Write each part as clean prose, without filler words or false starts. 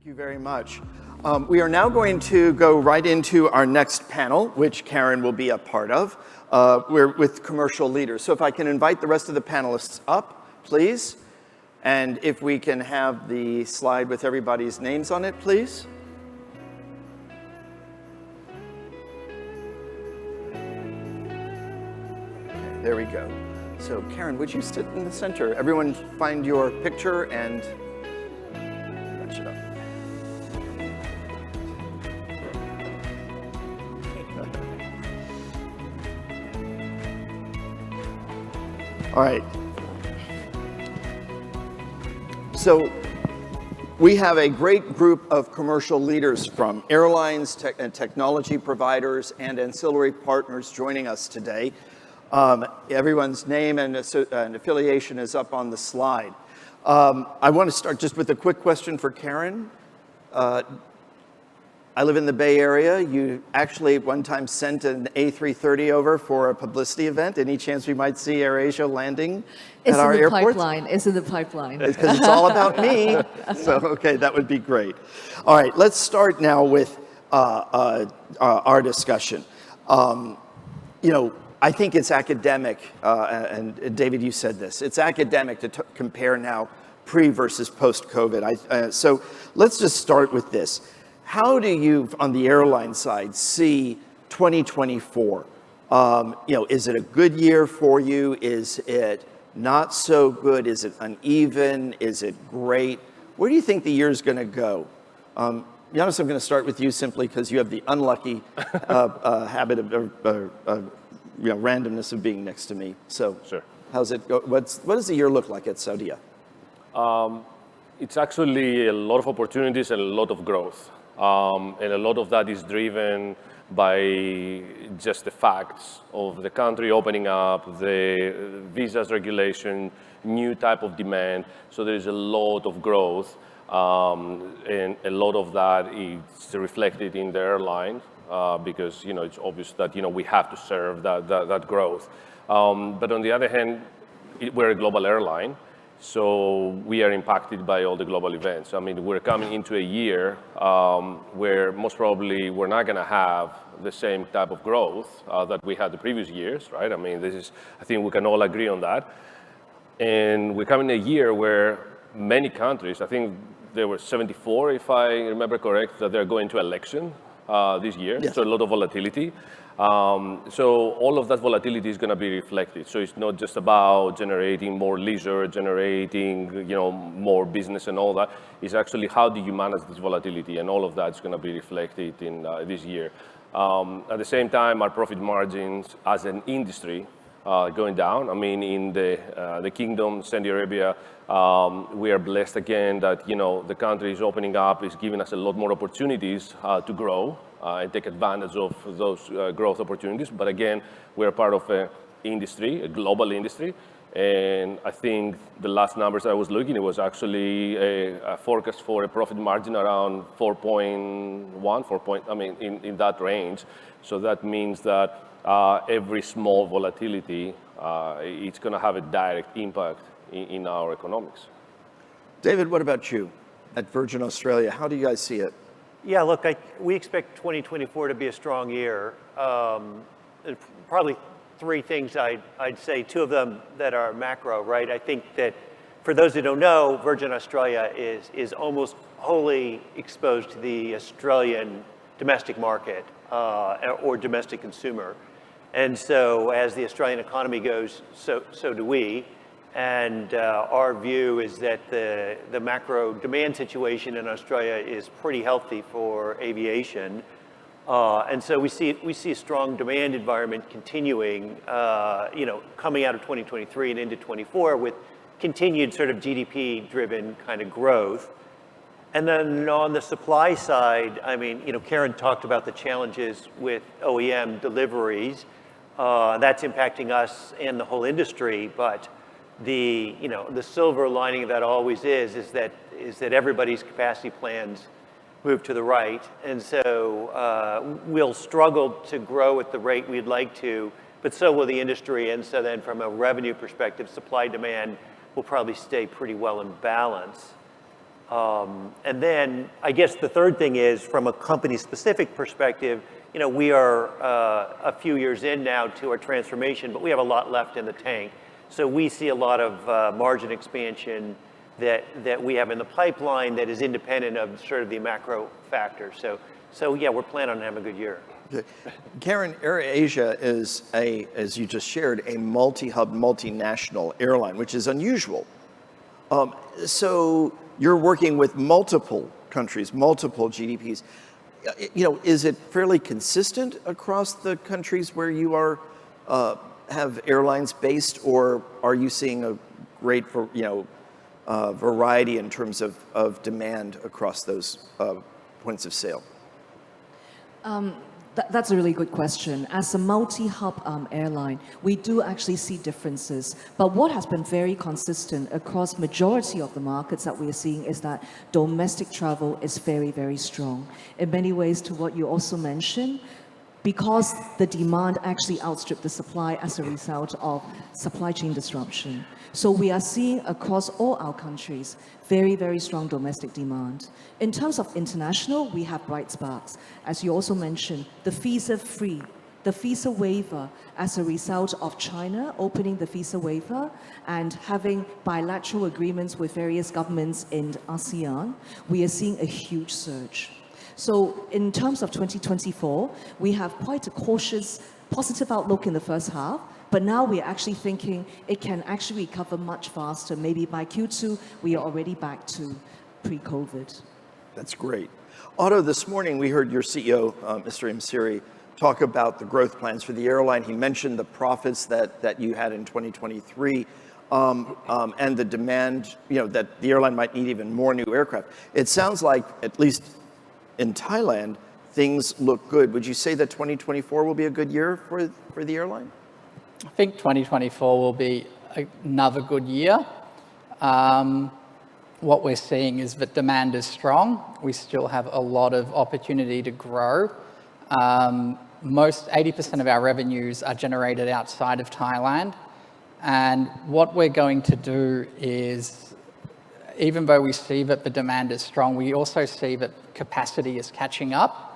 Thank you very much. We are now going to go right into our next panel, which Karen will be a part of. We're with commercial leaders. So if I can invite the rest of the panelists up, please. And if we can have the slide with everybody's names on it, please. Okay, there we go. So Karen, would you sit in the center? Everyone find your picture and match it up. All right. So we have a great group of commercial leaders from airlines and technology providers and ancillary partners joining us today. Everyone's name and affiliation is up on the slide. I want to start just with a quick question for Karen. I live in the Bay Area. You actually at one time sent an A330 over for a publicity event. Any chance we might see AirAsia landing at our airport? It's in the pipeline. Because it's all about me. So, okay, that would be great. All right, let's start now with our discussion. I think it's academic, and David, you said this. It's academic to compare now pre versus post-COVID. So let's just start with this. How do you, on the airline side, see 2024? Is it a good year for you? Is it not so good? Is it uneven? Is it great? Where do you think the year is going to go? Yannis, I'm going to start with you simply because you have the unlucky habit of randomness of being next to me. So, sure. How's it go? What does the year look like at Saudia? It's actually a lot of opportunities and a lot of growth. And a lot of that is driven by just the facts of the country opening up, the visas regulation, new type of demand. So there is a lot of growth, and a lot of that is reflected in the airline because it's obvious that we have to serve that growth. But on the other hand, we're a global airline. So we are impacted by all the global events. I mean, we're coming into a year where most probably we're not going to have the same type of growth that we had the previous years, right? I mean, I think we can all agree on that. And we're coming a year where many countries, I think there were 74, if I remember correct, that they're going to election this year. Yes. So a lot of volatility. So all of that volatility is going to be reflected. So it's not just about generating more leisure, generating more business and all that. It's actually how do you manage this volatility, and all of that is going to be reflected in this year. At the same time, our profit margins as an industry going down. I mean, in the Kingdom, Saudi Arabia, we are blessed again that the country is opening up, is giving us a lot more opportunities to grow. And take advantage of those growth opportunities. But again, we're part of an industry, a global industry. And I think the last numbers I was looking, it was actually a forecast for a profit margin around 4.1, in that range. So that means that every small volatility, it's going to have a direct impact in our economics. David, what about you at Virgin Australia? How do you guys see it? Yeah, look, we expect 2024 to be a strong year. Probably three things I'd say, two of them that are macro, right? I think that for those who don't know, Virgin Australia is almost wholly exposed to the Australian domestic market or domestic consumer. And so as the Australian economy goes, so do we. And our view is that the macro demand situation in Australia is pretty healthy for aviation. And so we see a strong demand environment continuing, coming out of 2023 and into 24 with continued sort of GDP-driven kind of growth. And then on the supply side, I mean, Karen talked about the challenges with OEM deliveries. That's impacting us and the whole industry, but the silver lining of that always is that everybody's capacity plans move to the right, and so we'll struggle to grow at the rate we'd like to, but so will the industry. And so then from a revenue perspective, supply demand will probably stay pretty well in balance. And then I guess the third thing is, from a company-specific perspective, we are a few years in now to our transformation, but we have a lot left in the tank. So we see a lot of margin expansion that we have in the pipeline that is independent of sort of the macro factors. So yeah, we're planning on having a good year. Okay. Karen, AirAsia is as you just shared, a multi-hub, multinational airline, which is unusual. So you're working with multiple countries, multiple GDPs. Is it fairly consistent across the countries where you are have airlines based, or are you seeing a great variety in terms of demand across those points of sale? That's a really good question. As a multi-hub airline, we do actually see differences. But what has been very consistent across majority of the markets that we are seeing is that domestic travel is very, very strong. In many ways, to what you also mentioned, because the demand actually outstripped the supply as a result of supply chain disruption. So we are seeing across all our countries very, very strong domestic demand. In terms of international, we have bright spots. As you also mentioned, the visa-free, the visa waiver as a result of China opening the visa waiver and having bilateral agreements with various governments in ASEAN, we are seeing a huge surge. So in terms of 2024, we have quite a cautious, positive outlook in the first half, but now we're actually thinking it can actually recover much faster. Maybe by Q2, we are already back to pre-COVID. That's great. Otto, this morning we heard your CEO, Mr. Msiri, talk about the growth plans for the airline. He mentioned the profits that you had in 2023 and the demand, that the airline might need even more new aircraft. It sounds like, at least in Thailand, things look good. Would you say that 2024 will be a good year for the airline? I think 2024 will be another good year. What we're seeing is that demand is strong. We still have a lot of opportunity to grow. 80% of our revenues are generated outside of Thailand. And what we're going to do is, even though we see that the demand is strong, we also see that capacity is catching up.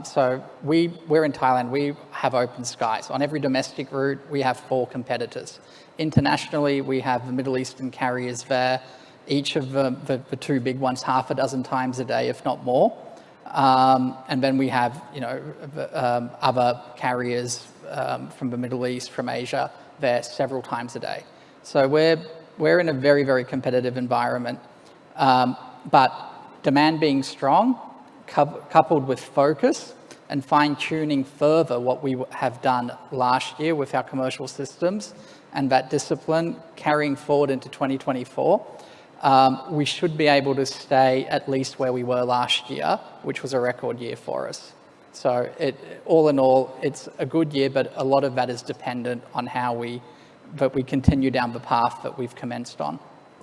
So we're in Thailand, we have open skies. On every domestic route, we have 4 competitors. Internationally, we have the Middle Eastern carriers there, each of the 2 big ones, half a dozen times a day, if not more. And then we have, other carriers from the Middle East, from Asia, there several times a day. So we're in a very, very competitive environment. But demand being strong, coupled with focus and fine-tuning further what we have done last year with our commercial systems and that discipline carrying forward into 2024, we should be able to stay at least where we were last year, which was a record year for us. So all in all, it's a good year, but a lot of that is dependent on how we continue down the path that we've commenced on.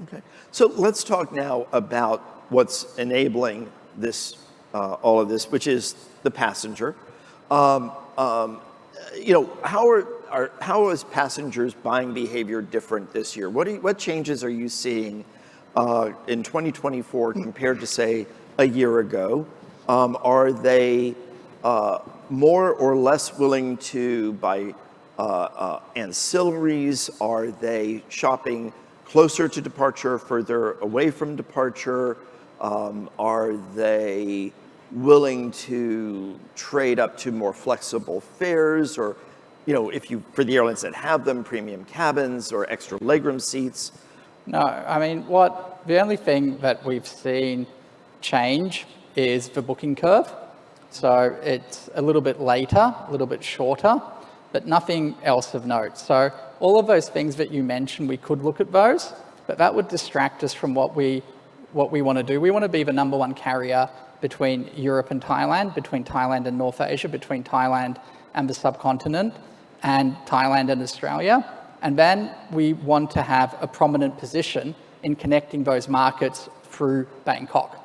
Okay, so let's talk now about what's enabling this, all of this, which is the passenger. How is passengers' buying behavior different this year? What changes are you seeing in 2024 compared to, say, a year ago? Are they more or less willing to buy ancillaries? Are they shopping closer to departure, further away from departure? Are they willing to trade up to more flexible fares, or, for the airlines that have them, premium cabins or extra legroom seats? No, I mean, the only thing that we've seen change is the booking curve. So it's a little bit later, a little bit shorter, but nothing else of note. So all of those things that you mentioned, we could look at those, but that would distract us from what we want to do. We want to be the number 1 carrier between Europe and Thailand, between Thailand and North Asia, between Thailand and the subcontinent, and Thailand and Australia. And then we want to have a prominent position in connecting those markets through Bangkok.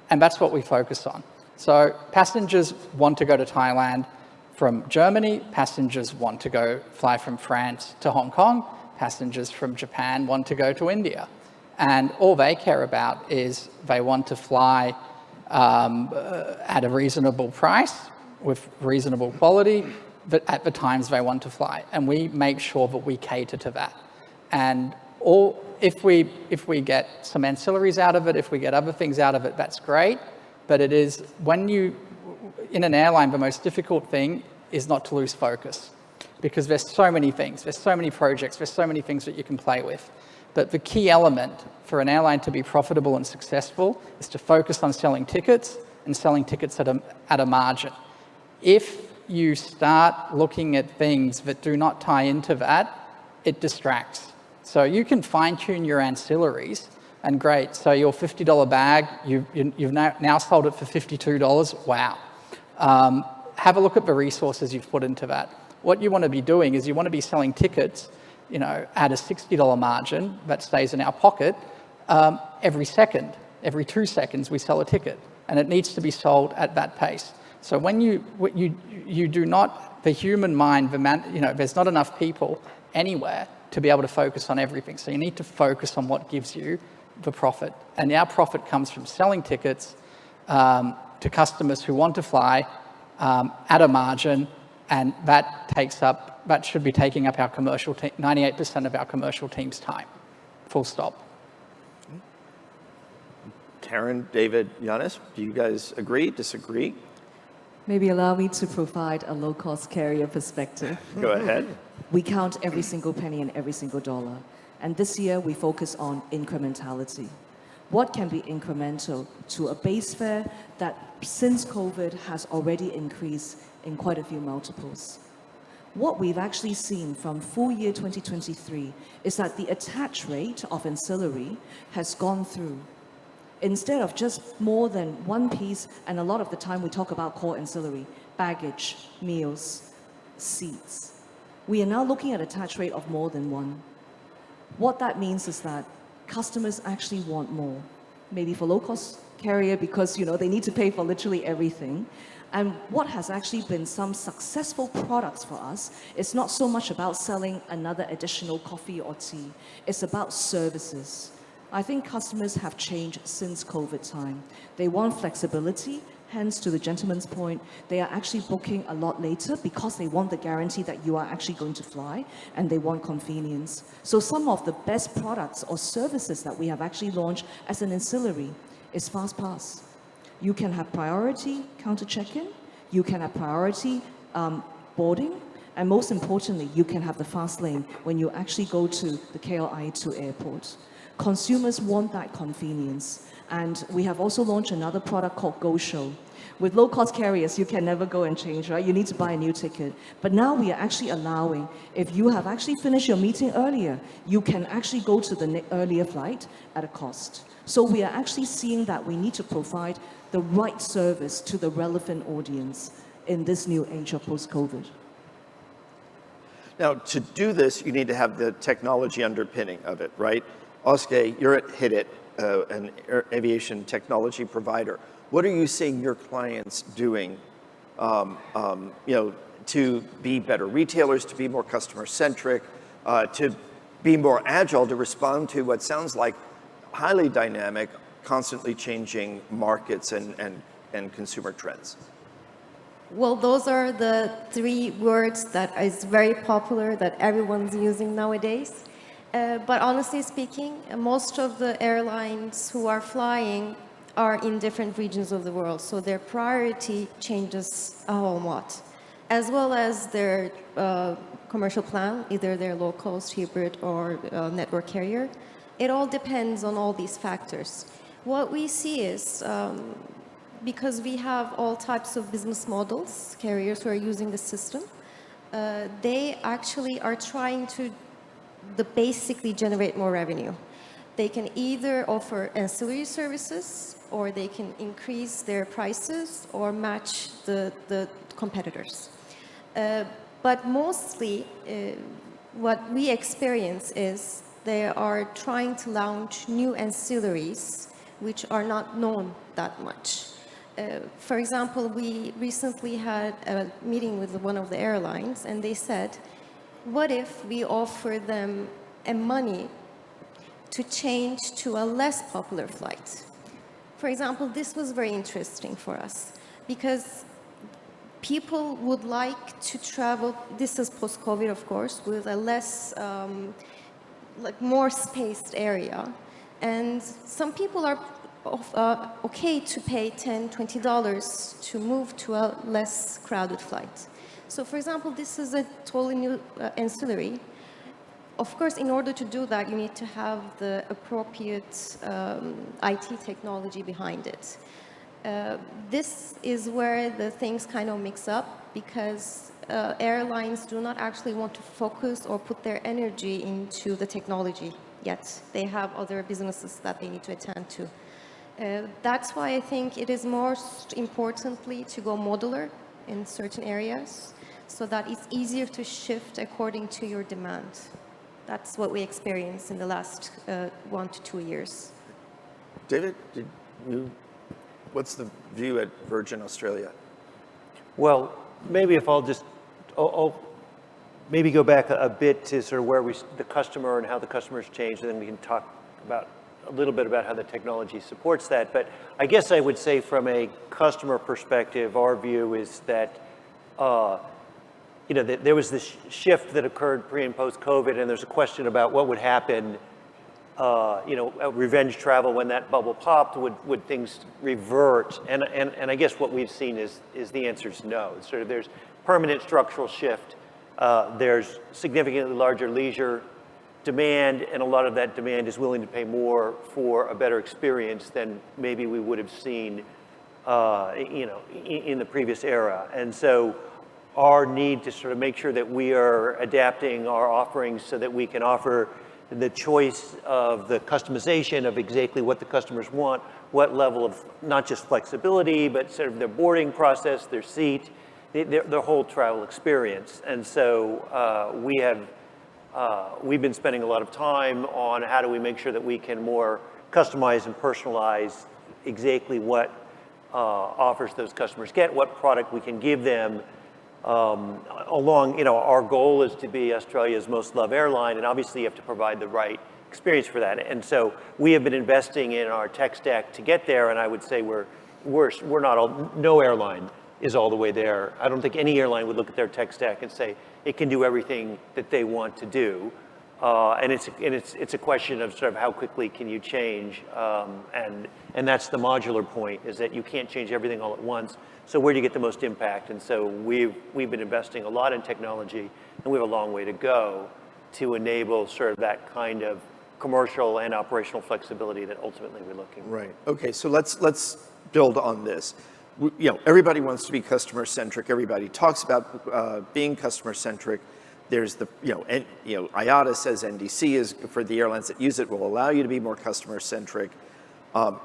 And that's what we focus on. So passengers want to go to Thailand from Germany, passengers want to fly from France to Hong Kong, passengers from Japan want to go to India. And all they care about is they want to fly at a reasonable price with reasonable quality, but at the times they want to fly. And we make sure that we cater to that. And if we get some ancillaries out of it, if we get other things out of it, that's great. But it is, in an airline, the most difficult thing is not to lose focus, because there's so many things, there's so many projects, there's so many things that you can play with. But the key element for an airline to be profitable and successful is to focus on selling tickets and selling tickets at a margin. If you start looking at things that do not tie into that, it distracts. So you can fine-tune your ancillaries, and great, so your $50 bag, you've now sold it for $52, wow. Have a look at the resources you've put into that. What you want to be doing is you want to be selling tickets, at a $60 margin that stays in our pocket. Every 2 seconds we sell a ticket, and it needs to be sold at that pace. So when you do not, the human mind, there's not enough people anywhere to be able to focus on everything. So you need to focus on what gives you the profit. And our profit comes from selling tickets to customers who want to fly at a margin, and that should be taking up our commercial team, 98% of our commercial team's time, full stop. Karen, David, Yannis, do you guys agree, disagree? Maybe allow me to provide a low-cost carrier perspective. Go ahead. We count every single penny and every single dollar. And this year, we focus on incrementality. What can be incremental to a base fare that, since COVID, has already increased in quite a few multiples? What we've actually seen from full year 2023 is that the attach rate of ancillary has gone through. Instead of just more than one piece, and a lot of the time we talk about core ancillary, baggage, meals, seats. We are now looking at attach rate of more than one. What that means is that customers actually want more. Maybe for low-cost carrier because they need to pay for literally everything. And what has actually been some successful products for us is not so much about selling another additional coffee or tea. It's about services. I think customers have changed since COVID time. They want flexibility, hence to the gentleman's point, they are actually booking a lot later because they want the guarantee that you are actually going to fly, and they want convenience. So some of the best products or services that we have actually launched as an ancillary is Fast Pass. You can have priority counter check-in, you can have priority boarding, and most importantly, you can have the fast lane when you actually go to the KLIA2 airport. Consumers want that convenience. And we have also launched another product called Go Show. With low-cost carriers, you can never go and change, right? You need to buy a new ticket. But now we are actually allowing, if you have actually finished your meeting earlier, you can actually go to the earlier flight at a cost. So we are actually seeing that we need to provide the right service to the relevant audience in this new age of post-COVID. Now, to do this, you need to have the technology underpinning of it, right? Özge, you're at Hitit, an aviation technology provider. What are you seeing your clients doing, to be better retailers, to be more customer-centric, to be more agile, to respond to what sounds like highly dynamic, constantly changing markets and consumer trends? Well, those are the 3 words that is very popular that everyone's using nowadays. But honestly speaking, most of the airlines who are flying are in different regions of the world, so their priority changes a whole lot, as well as their commercial plan, either their low-cost, hybrid, or network carrier. It all depends on all these factors. What we see is, because we have all types of business models, carriers who are using the system, they actually are trying to basically generate more revenue. They can either offer ancillary services, or they can increase their prices or match the competitors. But mostly, what we experience is they are trying to launch new ancillaries which are not known that much. For example, we recently had a meeting with one of the airlines, and they said, what if we offer them a money to change to a less popular flight. For example, this was very interesting for us because people would like to travel, this is post-COVID of course, with a less, more spaced area. And some people are okay to pay $10, $20 to move to a less crowded flight. So for example, this is a totally new ancillary. Of course, in order to do that, you need to have the appropriate IT technology behind it. This is where the things kind of mix up because airlines do not actually want to focus or put their energy into the technology yet. They have other businesses that they need to attend to. That's why I think it is most importantly to go modular in certain areas so that it's easier to shift according to your demand. That's what we experienced in the last 1 to 2 years. David, what's the view at Virgin Australia? Well, maybe if I'll maybe go back a bit to sort of where the customer and how the customer's changed, and then we can talk about a little bit about how the technology supports that. But I guess I would say from a customer perspective, our view is that there was this shift that occurred pre and post COVID, and there's a question about what would happen, revenge travel when that bubble popped, would things revert? And I guess what we've seen is the answer is no. Sort of there's permanent structural shift. There's significantly larger leisure demand, and a lot of that demand is willing to pay more for a better experience than maybe we would have seen, in the previous era. And so our need to sort of make sure that we are adapting our offerings so that we can offer the choice of the customization of exactly what the customers want, what level of not just flexibility, but sort of their boarding process, their seat, their whole travel experience. And so we've been spending a lot of time on how do we make sure that we can more customize and personalize exactly what offers those customers get, what product we can give them. Our goal is to be Australia's most loved airline, and obviously you have to provide the right experience for that. And so we have been investing in our tech stack to get there, and I would say no airline is all the way there. I don't think any airline would look at their tech stack and say it can do everything that they want to do. And it's a question of sort of how quickly can you change, and that's the modular point, is that you can't change everything all at once. So where do you get the most impact? And so we've been investing a lot in technology, and we have a long way to go to enable sort of that kind of commercial and operational flexibility that ultimately we're looking for. Right. Okay. So let's build on this. Everybody wants to be customer centric. Everybody talks about being customer centric. There's IATA says NDC is for the airlines that use it will allow you to be more customer centric.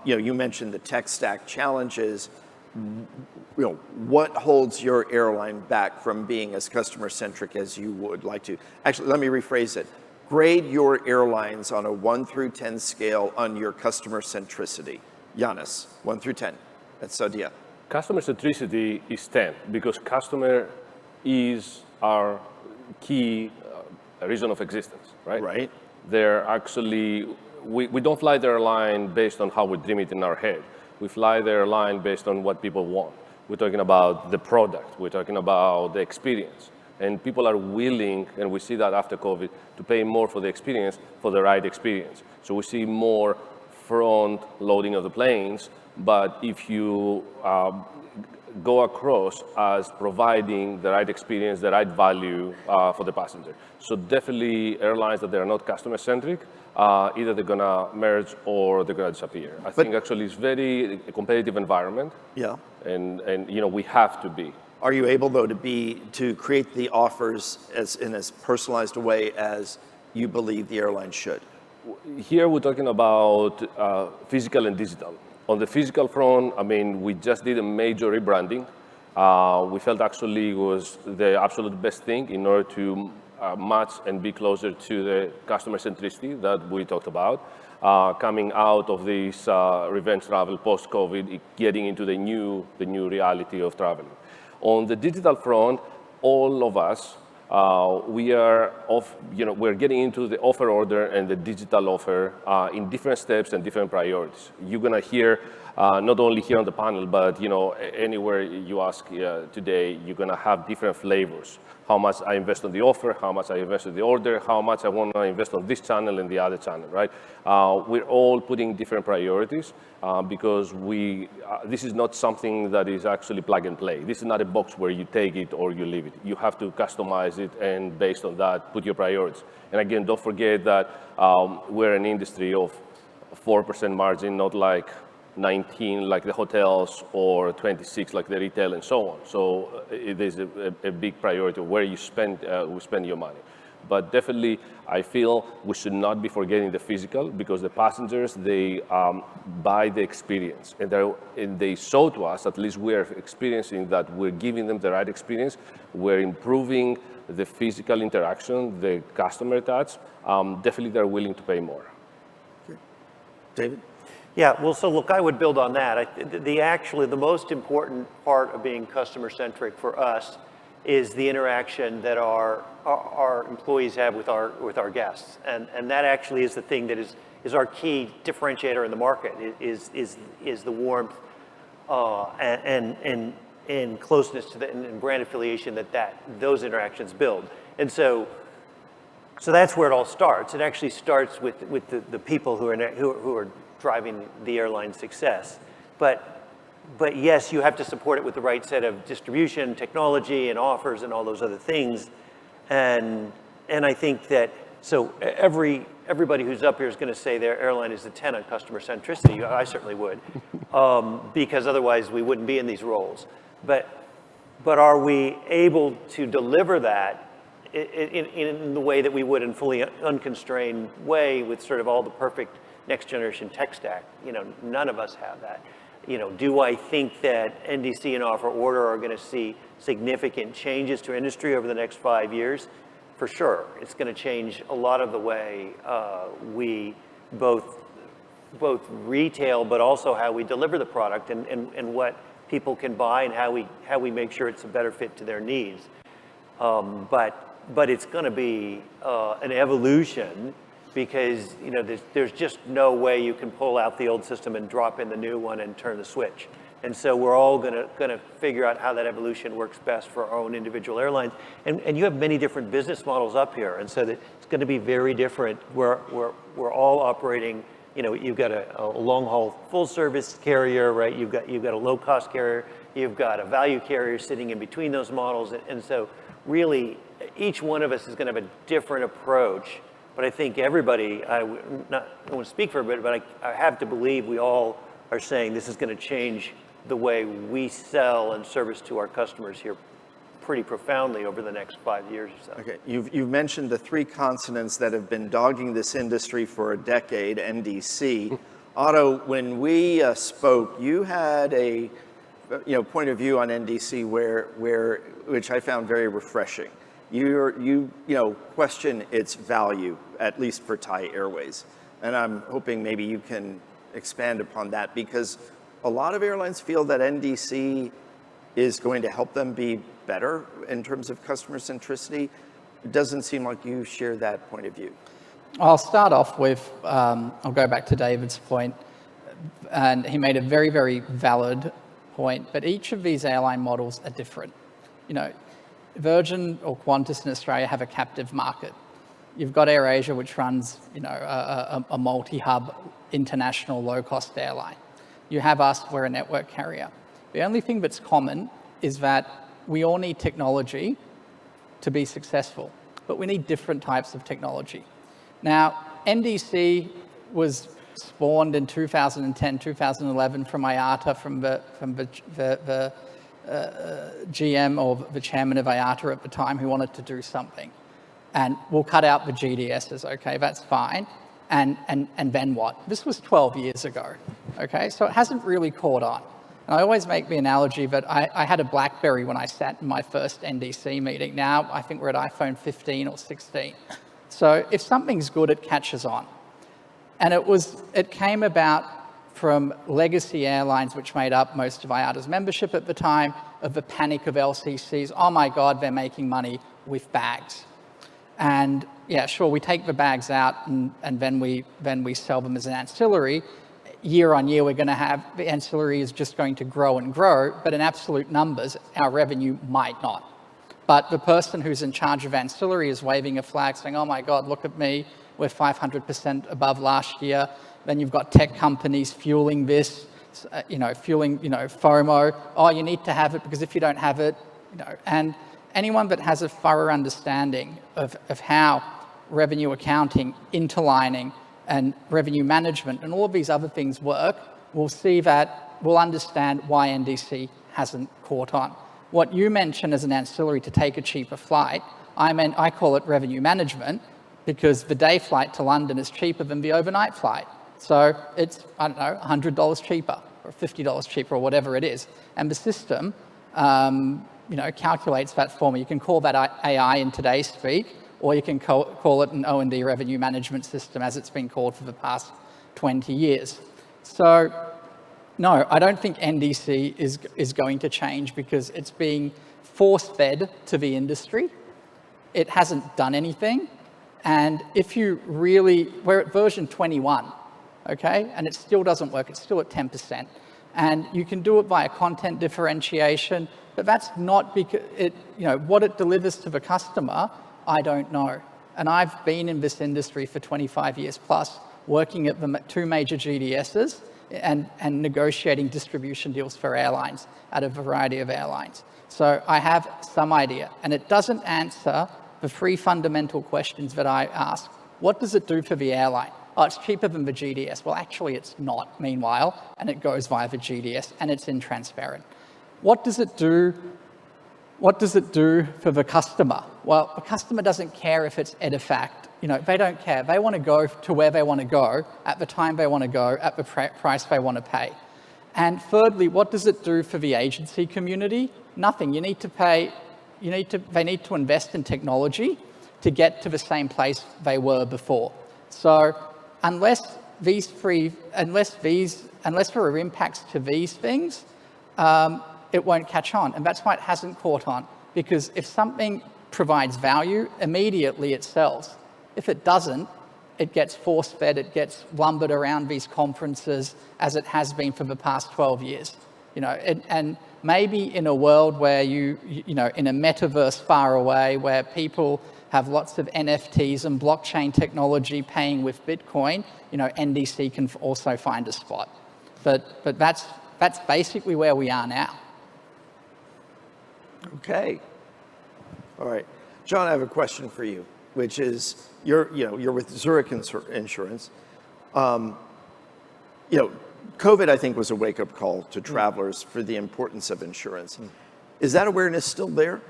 You mentioned the tech stack challenges. What holds your airline back from being as customer centric as you would like to? Actually, let me rephrase it. Grade your airlines on a 1 through 10 scale on your customer centricity. Yannis, 1 through 10 at Saudia. Customer centricity is 10 because customer is our key reason of existence, right? Right. They're actually, we don't fly the airline based on how we dream it in our head. We fly the airline based on what people want. We're talking about the product. We're talking about the experience. And people are willing, and we see that after COVID, to pay more for the experience, for the right experience. So we see more front loading of the planes, but if you go across as providing the right experience, the right value for the passenger. So definitely airlines that are not customer centric, either they're gonna merge or they're gonna disappear. I think actually it's very competitive environment. Yeah. And we have to be. Are you able though to create the offers in as personalized a way as you believe the airline should? Here we're talking about physical and digital. On the physical front, we just did a major rebranding. We felt actually it was the absolute best thing in order to match and be closer to the customer centricity that we talked about. Coming out of this revenge travel post-COVID, getting into the new reality of traveling. On the digital front, all of us we're getting into the offer order and the digital offer in different steps and different priorities. You're gonna hear, not only here on the panel, but anywhere you ask today, you're gonna have different flavors. How much I invest on the offer, how much I invest in the order, how much I want to invest on this channel and the other channel, right? We're all putting different priorities because this is not something that is actually plug and play. This is not a box where you take it or you leave it. You have to customize it and based on that, put your priorities. And again, don't forget that we're an industry of 4% margin, not like 19 like the hotels or 26 like the retail and so on. So it is a big priority of where you spend your money. But definitely, I feel we should not be forgetting the physical because the passengers, they buy the experience. And they show to us, at least we're experiencing that we're giving them the right experience. We're improving the physical interaction, the customer touch. Definitely, they're willing to pay more. Okay. David? Yeah, well, so look, I would build on that. Actually, the most important part of being customer-centric for us is the interaction that our employees have with our guests. And that actually is the thing that is our key differentiator in the market, is the warmth and closeness to and brand affiliation that those interactions build. And so that's where it all starts. It actually starts with the people who are driving the airline's success. But yes, you have to support it with the right set of distribution, technology, and offers, and all those other things. And I think that, so everybody who's up here is going to say their airline is a 10 on customer centricity. I certainly would, because otherwise we wouldn't be in these roles. But are we able to deliver that in the way that we would in fully unconstrained way with sort of all the perfect next generation tech stack? None of us have that. Do I think that NDC and offer order are going to see significant changes to industry over the next 5 years? For sure. It's going to change a lot of the way we both retail, but also how we deliver the product and what people can buy and how we make sure it's a better fit to their needs. But it's going to be an evolution, because there's just no way you can pull out the old system and drop in the new one and turn the switch. And so we're all gonna figure out how that evolution works best for our own individual airlines. And you have many different business models up here, and so that it's going to be very different. We're all operating. You've got a long haul full service carrier, right? You've got a low cost carrier. You've got a value carrier sitting in between those models, and so really each one of us is going to have a different approach. But I think everybody, I don't want to speak for everybody, but I have to believe we all are saying this is going to change the way we sell and service to our customers here pretty profoundly over the next 5 years or so. Okay, you've mentioned the three consonants that have been dogging this industry for a decade, NDC. Otto, when we spoke, you had a point of view on NDC which I found very refreshing. You question its value, at least for Thai Airways. And I'm hoping maybe you can expand upon that, because a lot of airlines feel that NDC is going to help them be better in terms of customer centricity. It doesn't seem like you share that point of view. I'll start off with, I'll go back to David's point, and he made a very, very valid point, but each of these airline models are different. Virgin or Qantas in Australia have a captive market. You've got AirAsia, which runs, a multi-hub international low-cost airline. You have us, we're a network carrier. The only thing that's common is that we all need technology to be successful, but we need different types of technology. Now, NDC was spawned in 2010, 2011 from IATA, from the GM or the chairman of IATA at the time, who wanted to do something. And we'll cut out the GDSs, okay, that's fine. And then what? This was 12 years ago, okay? So it hasn't really caught on. And I always make the analogy that I had a BlackBerry when I sat in my first NDC meeting. Now I think we're at iPhone 15 or 16. So if something's good, it catches on. And it came about from legacy airlines, which made up most of IATA's membership at the time, of the panic of LCCs. Oh my God, they're making money. with bags. And yeah, sure, we take the bags out and then we sell them as an ancillary. Year on year, we're going to have, the ancillary is just going to grow and grow, but in absolute numbers, our revenue might not. But the person who's in charge of ancillary is waving a flag saying, oh my God, look at me, we're 500% above last year. Then you've got tech companies fueling this, fueling FOMO. Oh, you need to have it because if you don't have it, and anyone that has a thorough understanding of how revenue accounting, interlining, and revenue management and all of these other things work, will understand why NDC hasn't caught on. What you mentioned as an ancillary to take a cheaper flight, I call it revenue management because the day flight to London is cheaper than the overnight flight. So it's, I don't know, $100 cheaper or $50 cheaper or whatever it is. And the system, calculates that for me. You can call that AI in today's speak, or you can call it an O&D revenue management system as it's been called for the past 20 years. So no, I don't think NDC is going to change because it's being force-fed to the industry. It hasn't done anything. And if you really, we're at version 21, okay? And it still doesn't work, it's still at 10%. And you can do it via content differentiation, but that's not because what it delivers to the customer, I don't know. And I've been in this industry for 25 years plus, working at the two major GDSs and negotiating distribution deals for airlines at a variety of airlines. So I have some idea, and it doesn't answer the three fundamental questions that I ask. What does it do for the airline? Oh, it's cheaper than the GDS. Well, actually it's not, meanwhile, and it goes via the GDS, and it's intransparent. What does it do? What does it do for the customer? Well, the customer doesn't care if it's EDIFACT. They don't care. They want to go to where they want to go, at the time they want to go, at the price they want to pay. And thirdly, what does it do for the agency community? Nothing. They need to invest in technology to get to the same place they were before. So unless there are impacts to these things, it won't catch on. And that's why it hasn't caught on. Because if something provides value, immediately it sells. If it doesn't, it gets force-fed, it gets lumbered around these conferences as it has been for the past 12 years. And maybe in a world where in a metaverse far away, where people have lots of NFTs and blockchain technology paying with Bitcoin, NDC can also find a spot. But that's basically where we are now. Okay. All right. John, I have a question for you, which is, you're with Zurich Insurance. COVID, I think, was a wake-up call to travelers for the importance of insurance. Is that awareness still there?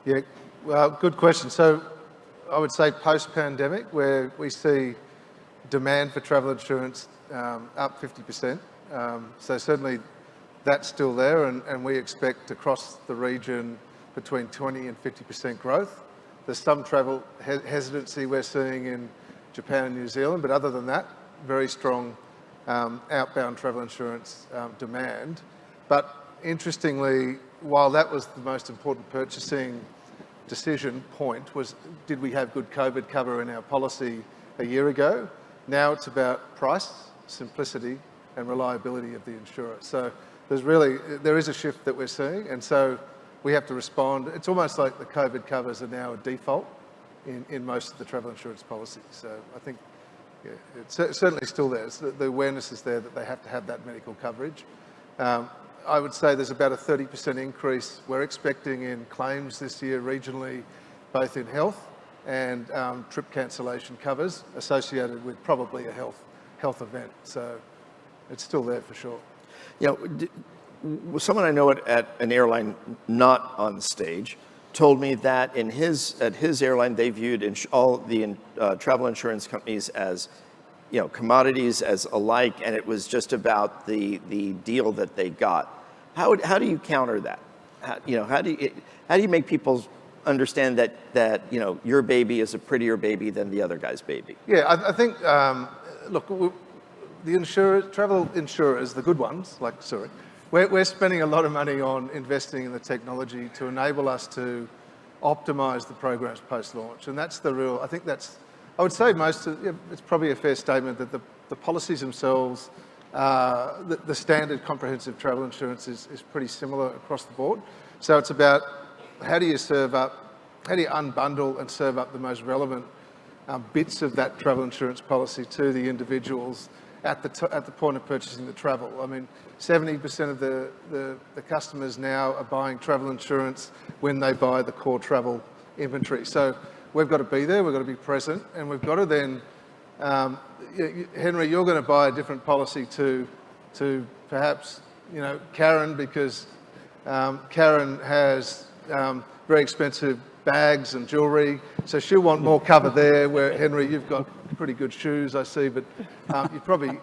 Yeah, well, good question. So I would say post-pandemic, where we see demand for travel insurance up 50%. So certainly that's still there, and we expect across the region between 20 and 50% growth. There's some travel hesitancy we're seeing in Japan and New Zealand, but other than that, very strong outbound travel insurance demand. But interestingly, while that was the most important purchasing decision point was, did we have good COVID cover in our policy a year ago? Now it's about price, simplicity, and reliability of the insurer. So there is a shift that we're seeing, and so we have to respond. It's almost like the COVID covers are now a default in most of the travel insurance policies. So I think it's certainly still there. The awareness is there that they have to have that medical coverage. I would say there's about a 30% increase we're expecting in claims this year regionally, both in health and trip cancellation covers associated with probably a health event. So it's still there for sure. Someone I know at an airline not on stage told me that at his airline they viewed all the travel insurance companies as commodities, as alike, and it was just about the deal that they got. How do you counter that? How do you make people understand that your baby is a prettier baby than the other guy's baby? Yeah, I think look, the travel insurers, the good ones like Zurich, we're spending a lot of money on investing in the technology to enable us to optimise the programs post-launch. And that's the real, I think that's, I would say it's probably a fair statement that the policies themselves, the standard comprehensive travel insurance is pretty similar across the board. So it's about how do you unbundle and serve up the most relevant bits of that travel insurance policy to the individuals at the point of purchasing the travel. I mean, 70% of the customers now are buying travel insurance when they buy the core travel inventory. So we've got to be there, we've got to be present, and we've got to then, Henry, you're going to buy a different policy to perhaps, Karen, because Karen has very expensive bags and jewellery, so she'll want more cover there, where Henry, you've got pretty good shoes, I see, but you probably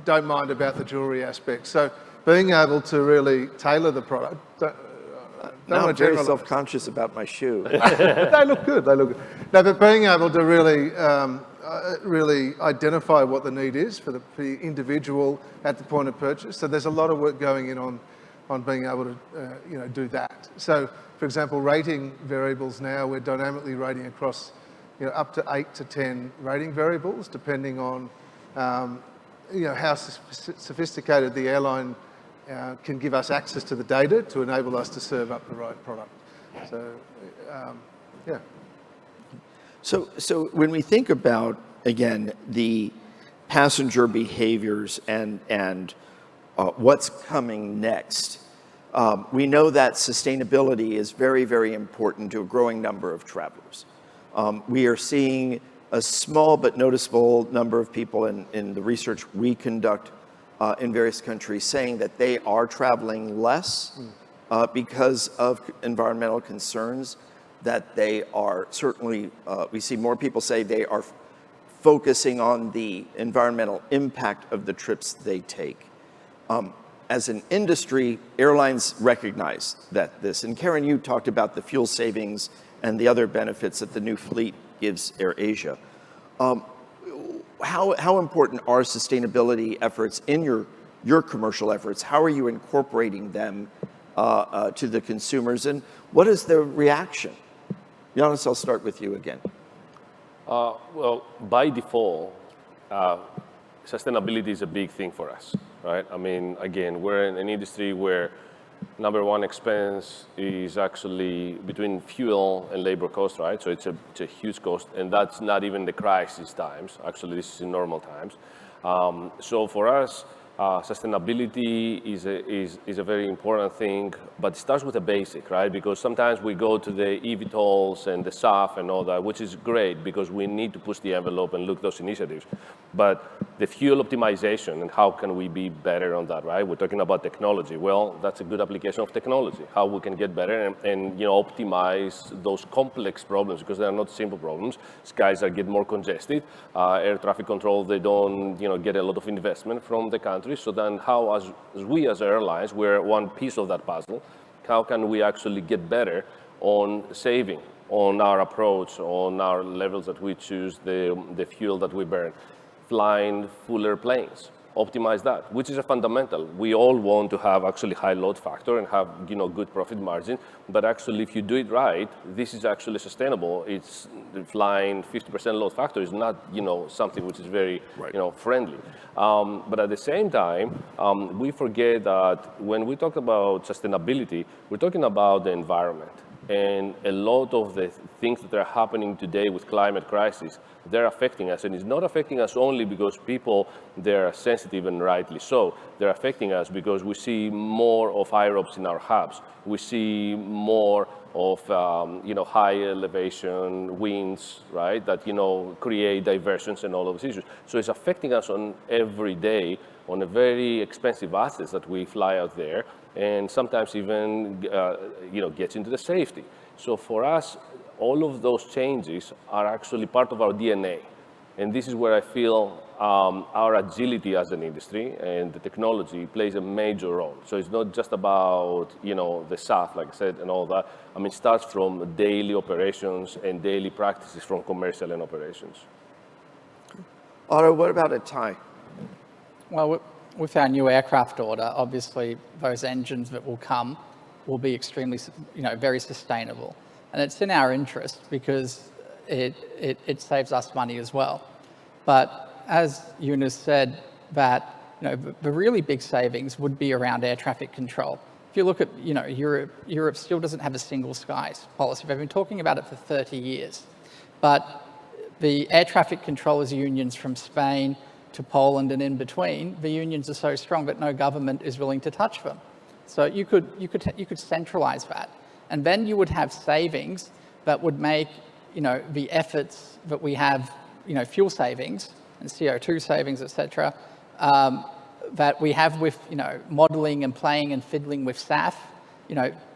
don't mind about the jewellery aspect. So being able to really tailor the product, now I'm very self-conscious about my shoe. They look good, they look good. No, but being able to really, really identify what the need is for the individual at the point of purchase. So there's a lot of work going in on being able to, do that. So, for example, rating variables now, we're dynamically rating across, up to 8 to 10 rating variables, depending on, how sophisticated the airline can give us access to the data to enable us to serve up the right product. So, yeah. So when we think about, again, the passenger behaviors and what's coming next, we know that sustainability is very, very important to a growing number of travelers. We are seeing a small but noticeable number of people in the research we conduct in various countries saying that they are traveling less because of environmental concerns, that they are certainly, we see more people say they are focusing on the environmental impact of the trips they take. As an industry, airlines recognize this. And Karen, you talked about the fuel savings and the other benefits that the new fleet gives AirAsia. How important are sustainability efforts in your commercial efforts? How are you incorporating them to the consumers? And what is the reaction? Yannis, I'll start with you again. Well, by default, sustainability is a big thing for us, right? I mean, again, we're in an industry where number one expense is actually between fuel and labor cost, right? So it's a huge cost, and that's not even the crisis times. Actually, this is in normal times. So for us, sustainability is a very important thing, but it starts with a basic, right? Because sometimes we go to the eVTOLs and the SAF and all that, which is great because we need to push the envelope and look at those initiatives. But the fuel optimization and how can we be better on that, right? We're talking about technology. Well, that's a good application of technology, how we can get better and optimize those complex problems, because they're not simple problems. Skies are getting more congested. Air traffic control, they don't get a lot of investment from the country. So then how, as we as airlines, we're one piece of that puzzle, how can we actually get better on saving, on our approach, on our levels that we choose, the fuel that we burn, flying fuller planes, optimize that, which is a fundamental. We all want to have actually high load factor and have good profit margin, but actually if you do it right, this is actually sustainable. It's flying 50% load factor is not something which is very friendly. But at the same time, we forget that when we talk about sustainability, we're talking about the environment. And a lot of the things that are happening today with climate crisis, they're affecting us. And it's not affecting us only because people, they're sensitive, and rightly so. They're affecting us because we see more of IROPS in our hubs. We see more of high elevation winds, right, that create diversions and all of these issues. So it's affecting us on every day on a very expensive assets that we fly out there, and sometimes even gets into the safety. So for us, all of those changes are actually part of our DNA. And this is where I feel our agility as an industry and the technology plays a major role. So it's not just about, the SAF, like I said, and all that. I mean, it starts from daily operations and daily practices from commercial and operations. Otto, what about a tie? Well, with our new aircraft order, obviously those engines that will come will be extremely, very sustainable. And it's in our interest because it saves us money as well. But as Yannis said, that the really big savings would be around air traffic control. If you look at Europe still doesn't have a single skies policy. They've been talking about it for 30 years. But the air traffic controllers unions from Spain to Poland and in between, the unions are so strong that no government is willing to touch them. So you could centralize that. And then you would have savings that would make the efforts that we have, fuel savings and CO2 savings, etc., that we have with modelling and playing and fiddling with SAF,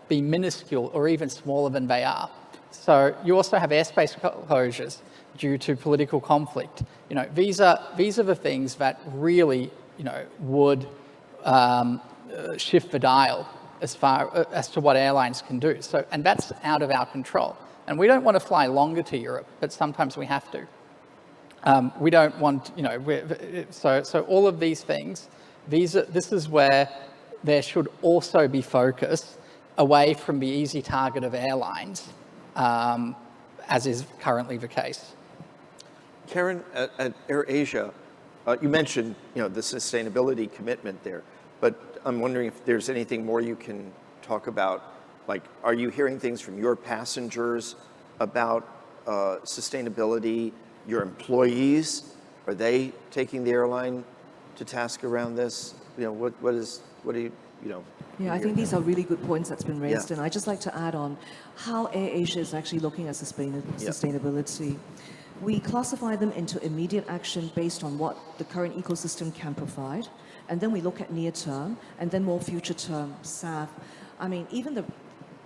be minuscule or even smaller than they are. So you also have airspace closures due to political conflict. These are the things that really would shift the dial as far as to what airlines can do. So, and that's out of our control. And we don't want to fly longer to Europe, but sometimes we have to. We don't want, so all of these things, this is where there should also be focus away from the easy target of airlines, as is currently the case. Karen, at AirAsia, you mentioned the sustainability commitment there, but I'm wondering if there's anything more you can talk about. Like, are you hearing things from your passengers about sustainability? Your employees, are they taking the airline to task around this? What do you Yeah, I think these are really good points that's been raised, and I'd just like to add on how AirAsia is actually looking at sustainability. We classify them into immediate action based on what the current ecosystem can provide, and then we look at near term, and then more future term, SAF. I mean, even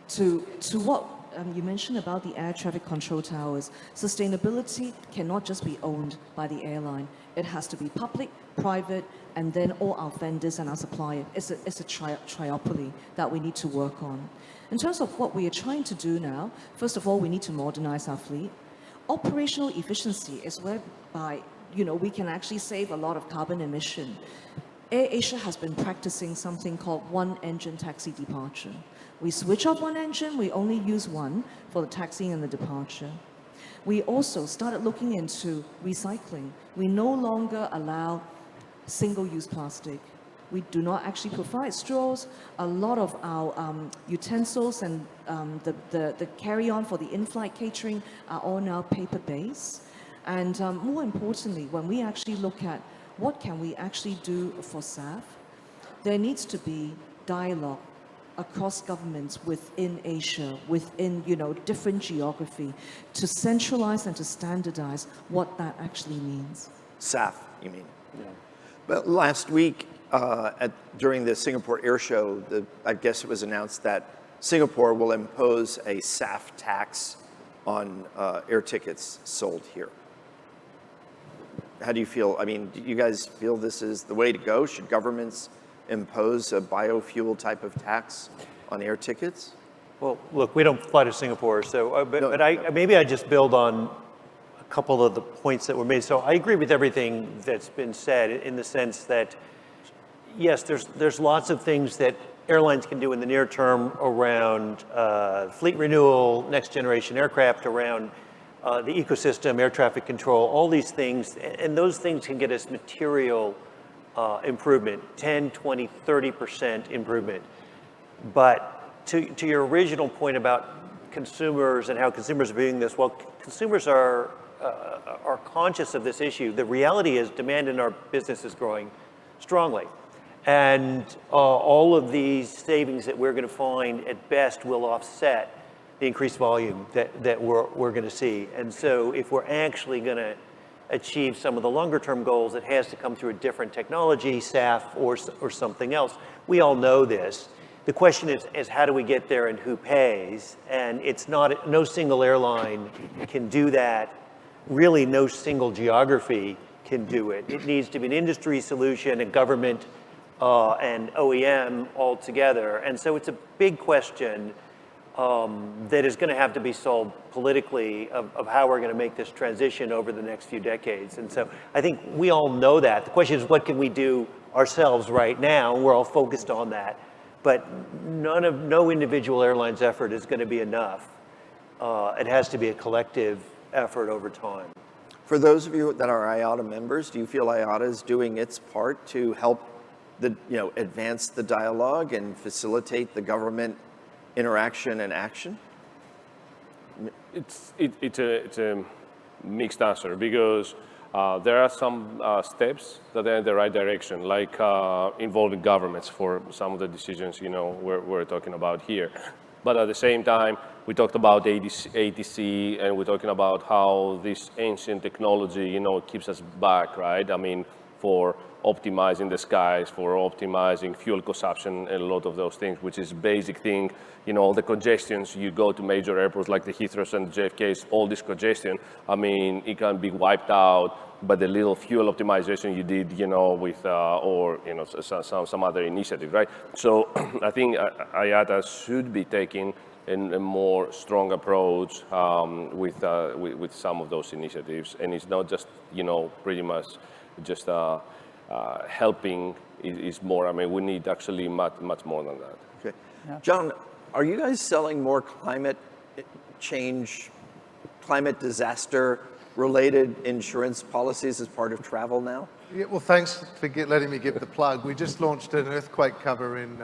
to what you mentioned about the air traffic control towers, sustainability cannot just be owned by the airline. It has to be public, private, and then all our vendors and our suppliers. It's a triopoly that we need to work on. In terms of what we are trying to do now, first of all, we need to modernize our fleet. Operational efficiency is whereby we can actually save a lot of carbon emission. AirAsia has been practicing something called one-engine taxi departure. We switch off one engine, we only use one for the taxiing and the departure. We also started looking into recycling. We no longer allow single-use plastic. We do not actually provide straws. A lot of our utensils and the carry-on for the in-flight catering are all now paper-based. And more importantly, when we actually look at what can we actually do for SAF, there needs to be dialogue across governments within Asia, within different geography, to centralize and to standardize what that actually means. SAF, you mean? Yeah. But last week, during the Singapore Air Show, I guess it was announced that Singapore will impose a SAF tax on air tickets sold here. How do you feel? I mean, do you guys feel this is the way to go? Should governments impose a biofuel type of tax on air tickets? Well, look, we don't fly to Singapore, so maybe I just build on a couple of the points that were made. So I agree with everything that's been said in the sense that, yes, there's lots of things that airlines can do in the near term around fleet renewal, next generation aircraft, around the ecosystem, air traffic control, all these things, and those things can get us material improvement, 10, 20, 30% improvement. But to your original point about consumers and how consumers are viewing this, well, consumers are conscious of this issue. The reality is demand in our business is growing strongly. And all of these savings that we're going to find at best will offset the increased volume that we're going to see. And so if we're actually going to achieve some of the longer term goals, it has to come through a different technology, SAF or something else. We all know this. The question is how do we get there and who pays? And it's not, no single airline can do that. Really, no single geography can do it. It needs to be an industry solution, a government and OEM all together. And so it's a big question that is going to have to be solved politically of how we're going to make this transition over the next few decades. And so I think we all know that. The question is, what can we do ourselves right now? We're all focused on that. But no individual airline's effort is going to be enough. It has to be a collective effort over time. For those of you that are IATA members, do you feel IATA is doing its part to help advance the dialogue and facilitate the government interaction and action? It's a mixed answer because there are some steps that are in the right direction, like involving governments for some of the decisions we're talking about here. But at the same time, we talked about ATC, and we're talking about how this ancient technology, keeps us back, right? I mean, for optimizing the skies, for optimizing fuel consumption, and a lot of those things, which is basic thing. All the congestions, you go to major airports like the Heathrows and JFKs, all this congestion, I mean, it can be wiped out by the little fuel optimization you did, with, or, some other initiative, right? So I think IATA should be taking a more strong approach with some of those initiatives. And it's not just, pretty much just helping is more. I mean, we need actually much more than that. Okay. Yeah. John, are you guys selling more climate change, climate disaster related insurance policies as part of travel now? Yeah, well, thanks for letting me give the plug. We just launched an earthquake cover in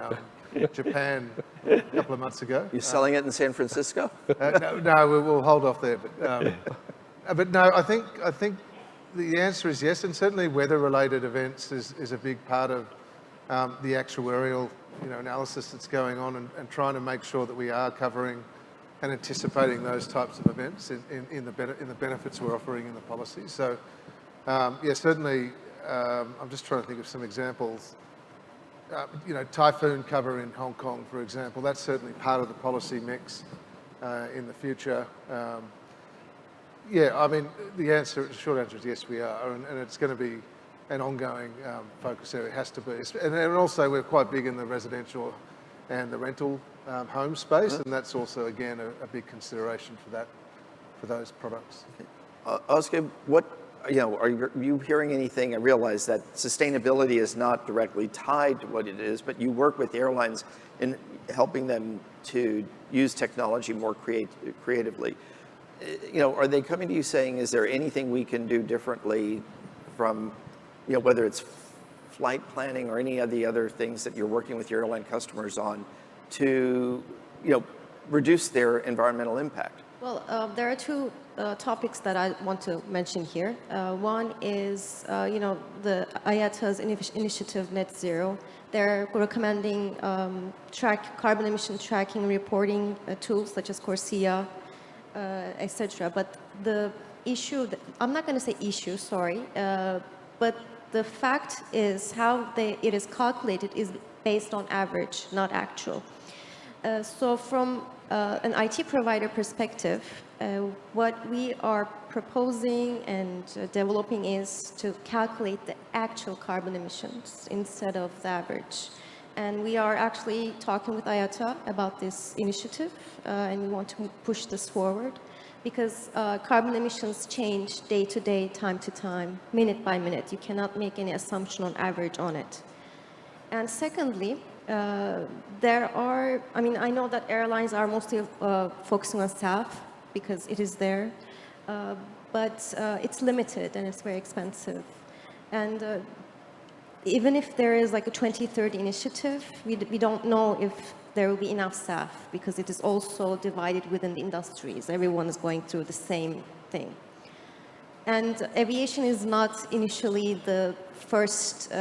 Japan a couple of months ago. You're selling it in San Francisco? No, we'll hold off there. But no, I think the answer is yes, and certainly weather-related events is a big part of the actuarial analysis that's going on, and trying to make sure that we are covering and anticipating those types of events in the benefits we're offering in the policy. So, yeah, certainly, I'm just trying to think of some examples. Typhoon cover in Hong Kong, for example, that's certainly part of the policy mix in the future. Yeah, I mean, the short answer is yes, we are, and it's going to be an ongoing focus area. It has to be, and also we're quite big in the residential and the rental home space, and that's also again a big consideration for those products. Özge, what are you hearing anything? I realize that sustainability is not directly tied to what it is, but you work with airlines in helping them to use technology more creatively. Are they coming to you saying, is there anything we can do differently from, whether it's flight planning or any of the other things that you're working with your airline customers on to, reduce their environmental impact? Well, there are two topics that I want to mention here. One is, the IATA's initiative Net Zero. They're recommending carbon emission tracking and reporting tools such as Corsia, etc. But the issue, I'm not going to say issue, sorry, but the fact is how it is calculated is based on average, not actual. So from an IT provider perspective, what we are proposing and developing is to calculate the actual carbon emissions instead of the average. And we are actually talking with IATA about this initiative, and we want to push this forward because carbon emissions change day to day, time to time, minute by minute. You cannot make any assumption on average on it. And secondly, I know that airlines are mostly focusing on SAF because it is there, but it's limited and it's very expensive. And even if there is like a 2030 initiative, we don't know if there will be enough SAF because it is also divided within the industries. Everyone is going through the same thing. And aviation is not initially the first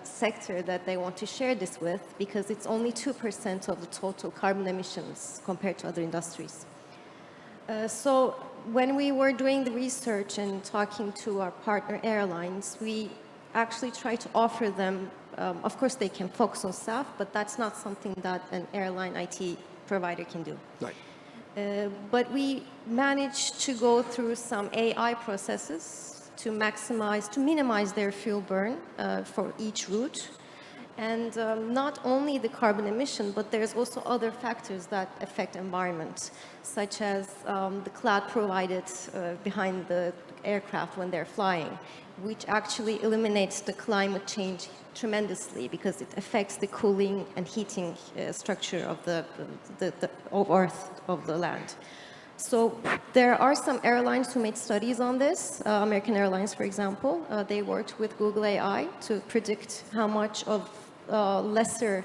sector that they want to share this with because it's only 2% of the total carbon emissions compared to other industries. So when we were doing the research and talking to our partner airlines, we actually try to offer them, of course they can focus on SAF, but that's not something that an airline IT provider can do. Right. But we managed to go through some AI processes to minimize their fuel burn for each route. And not only the carbon emission, but there's also other factors that affect environment, such as the cloud provided behind the aircraft when they're flying, which actually eliminates the climate change tremendously because it affects the cooling and heating structure of the Earth, of the land. So there are some airlines who made studies on this. American Airlines, for example, they worked with Google AI to predict how much of lesser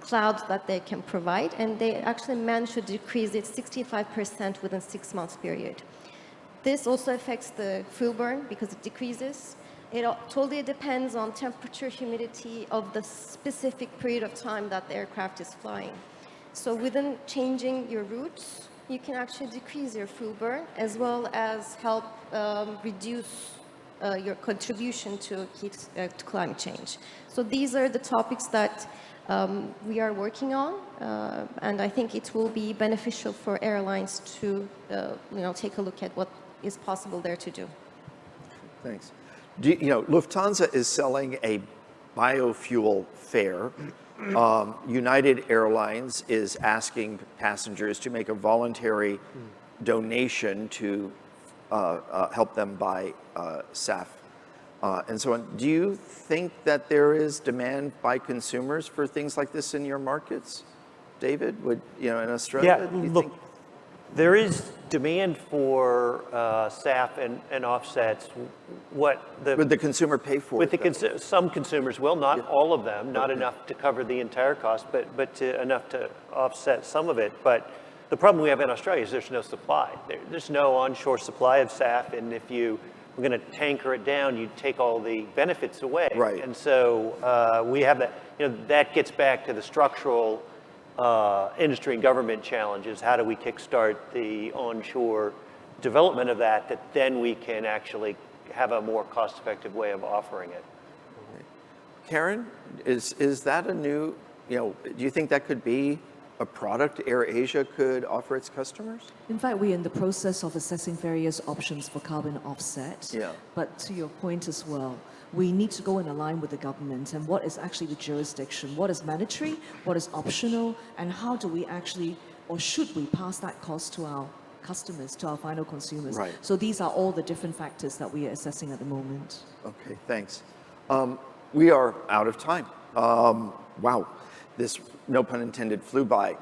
cloud that they can provide, and they actually managed to decrease it 65% within 6 months period. This also affects the fuel burn because it decreases. It totally depends on temperature, humidity of the specific period of time that the aircraft is flying. So within changing your routes, you can actually decrease your fuel burn as well as help reduce your contribution to climate change. So these are the topics that we are working on, and I think it will be beneficial for airlines to take a look at what is possible there to do. Thanks. Lufthansa is selling a biofuel fare. United Airlines is asking passengers to make a voluntary donation to help them buy SAF and so on. Do you think that there is demand by consumers for things like this in your markets, David? In Australia? Yeah, look, there is demand for SAF and offsets. Would the consumer pay for it? Some consumers will, not all of them, not enough to cover the entire cost, but enough to offset some of it. But the problem we have in Australia is there's no supply. There's no onshore supply of SAF, and if you were going to tanker it down, you'd take all the benefits away. Right. And so we have that. That gets back to the structural industry and government challenges. How do we kickstart the onshore development of that then we can actually have a more cost-effective way of offering it? Karen, is that a new, do you think that could be a product AirAsia could offer its customers? In fact, we're in the process of assessing various options for carbon offset. Yeah. But to your point as well, we need to go and align with the government and what is actually the jurisdiction, what is mandatory, what is optional, and how do we actually, or should we pass that cost to our customers, to our final consumers. Right. So these are all the different factors that we are assessing at the moment. Okay, thanks. We are out of time. Wow, this, no pun intended, flew by.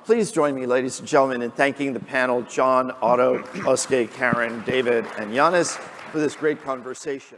Please join me, ladies and gentlemen, in thanking the panel, John, Otto, Özge, Karen, David, and Yannis, for this great conversation.